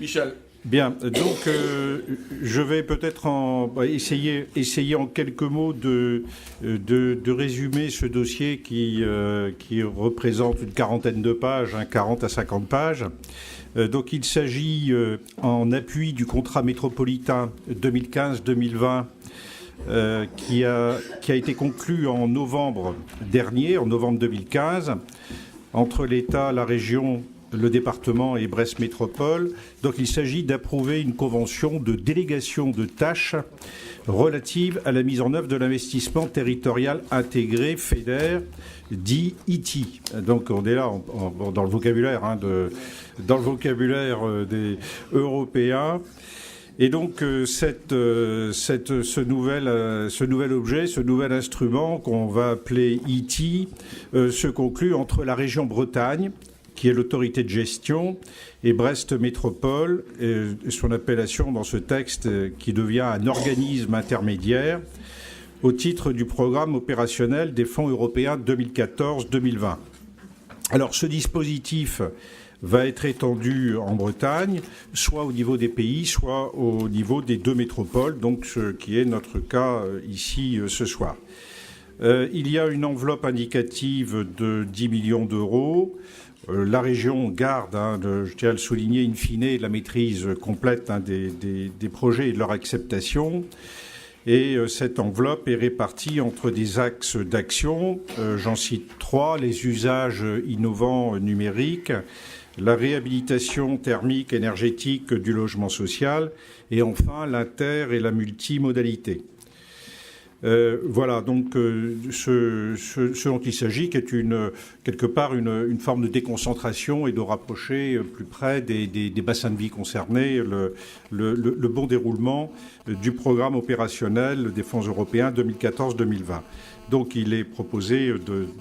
Michel. Bien, donc je vais peut-être essayer en quelques mots de résumer ce dossier qui représente une quarantaine de pages, 40 à 50 pages. Donc il s'agit en appui du contrat métropolitain 2015-2020 qui a été conclu en novembre dernier, en novembre 2015, entre l'État, la région, le département et Brest Métropole. Donc il s'agit d'approuver une convention de délégation de tâches relative à la mise en œuvre de l'investissement territorial intégré FEDER, dit ITI. Donc on est là dans le vocabulaire, dans le vocabulaire des Européens. Et donc ce nouvel objet, ce nouvel instrument qu'on va appeler ITI, se conclut entre la région Bretagne, qui est l'autorité de gestion, et Brest Métropole, son appellation dans ce texte qui devient un organisme intermédiaire au titre du programme opérationnel des fonds européens 2014-2020. Alors ce dispositif va être étendu en Bretagne, soit au niveau des pays, soit au niveau des deux métropoles, donc ce qui est notre cas ici ce soir. Il y a une enveloppe indicative de 10 millions d'euros. La région garde, je tiens à le souligner, in fine, la maîtrise complète des projets et de leur acceptation. Et cette enveloppe est répartie entre des axes d'action. J'en cite 3, les usages innovants numériques, la réhabilitation thermique énergétique du logement social et enfin l'inter et la multimodalité. Voilà, donc ce dont il s'agit, qui est quelque part une forme de déconcentration et de rapprocher plus près des bassins de vie concernés le bon déroulement du programme opérationnel des fonds européens 2014-2020. Donc il est proposé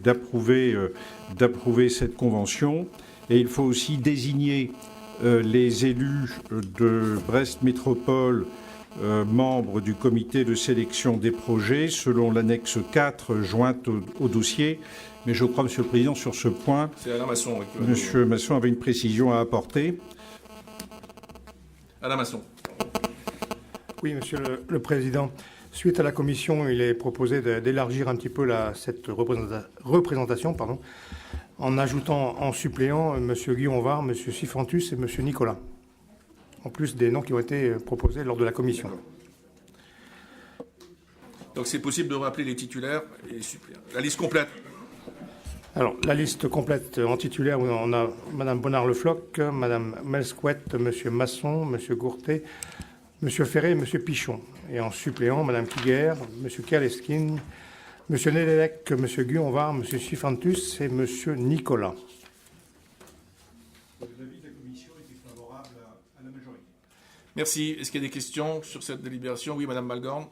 d'approuver cette convention et il faut aussi désigner les élus de Brest Métropole membres du comité de sélection des projets selon l'annexe 4 jointe au dossier. Mais je crois, Monsieur le Président, sur ce point, c'est Alain Masson. Monsieur Masson avait une précision à apporter. Alain Masson. Oui, Monsieur le Président. Suite à la commission, il est proposé d'élargir un petit peu cette représentation, en ajoutant en suppléant M. Guillaume Var, M. Sifantus et M. Nicolas, en plus des noms qui ont été proposés lors de la commission. Donc c'est possible de rappeler les titulaires et les suppléants. La liste complète. Alors, la liste complète en titulaire, on a Mme Bonnard-Le-Floch, Mme Melsquette, M. Masson, M. Gourtet, M. Ferré et M. Pichon. Et en suppléant, Mme Kiguer, M. Kaleskin, M. Nedelec, M. Guillaume Var, M. Sifantus et M. Nicolas. Merci. Est-ce qu'il y a des questions sur cette délibération? Oui, Madame Malgorn.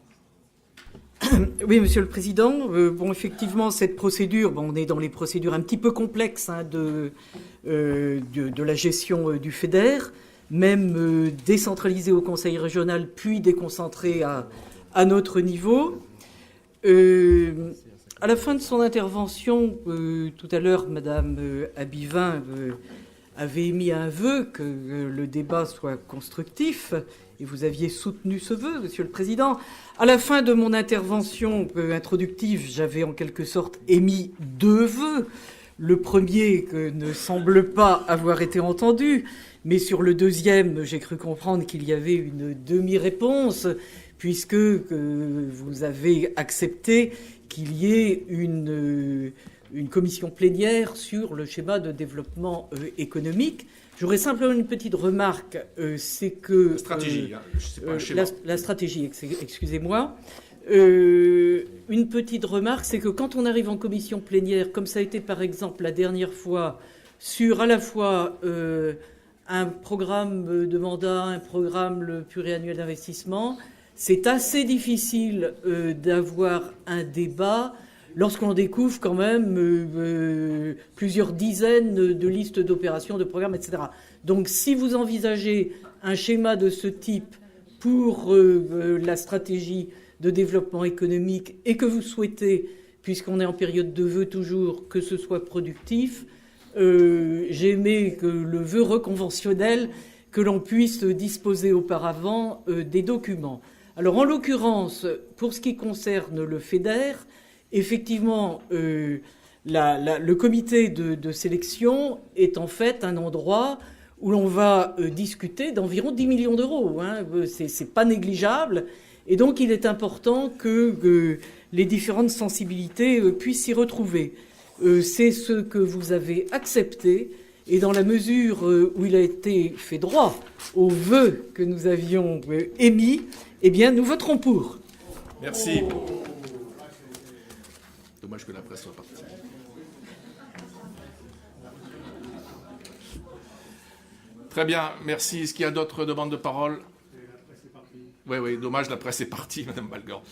Oui, Monsieur le Président. Bon, effectivement, cette procédure, on est dans les procédures un petit peu complexes de la gestion du FEDER, même décentralisée au Conseil régional, puis déconcentrée à notre niveau. À la fin de son intervention, tout à l'heure, Madame Abivin avait émis un vœu que le débat soit constructif, et vous aviez soutenu ce vœu, Monsieur le Président. À la fin de mon intervention introductive, j'avais en quelque sorte émis deux vœux. Le premier ne semble pas avoir été entendu, mais sur le deuxième, j'ai cru comprendre qu'il y avait une demi-réponse, puisque vous avez accepté qu'il y ait une commission plénière sur le schéma de développement économique. J'aurais simplement une petite remarque, c'est que... La stratégie, c'est pas un schéma. La stratégie, excusez-moi. Une petite remarque, c'est que quand on arrive en commission plénière, comme ça a été par exemple la dernière fois, sur à la fois un programme de mandat, un programme pluriannuel d'investissement, c'est assez difficile d'avoir un débat lorsqu'on découvre quand même plusieurs dizaines de listes d'opérations, de programmes, etc. Donc si vous envisagez un schéma de ce type pour la stratégie de développement économique et que vous souhaitez, puisqu'on est en période de vœux toujours, que ce soit productif, j'aimais que le vœu reconventionnel que l'on puisse disposer auparavant des documents. Alors, en l'occurrence, pour ce qui concerne le FEDER, effectivement, le comité de sélection est en fait un endroit où l'on va discuter d'environ 10 millions d'euros. Hein. C'est pas négligeable. Et donc, il est important que les différentes sensibilités puissent s'y retrouver. C'est ce que vous avez accepté. Et dans la mesure où il a été fait droit aux vœux que nous avions émis, eh bien, nous voterons pour. Merci. Dommage que la presse soit partie. Très bien, merci. Est-ce qu'il y a d'autres demandes de parole? Oui, dommage, la presse est partie, Madame Balgan.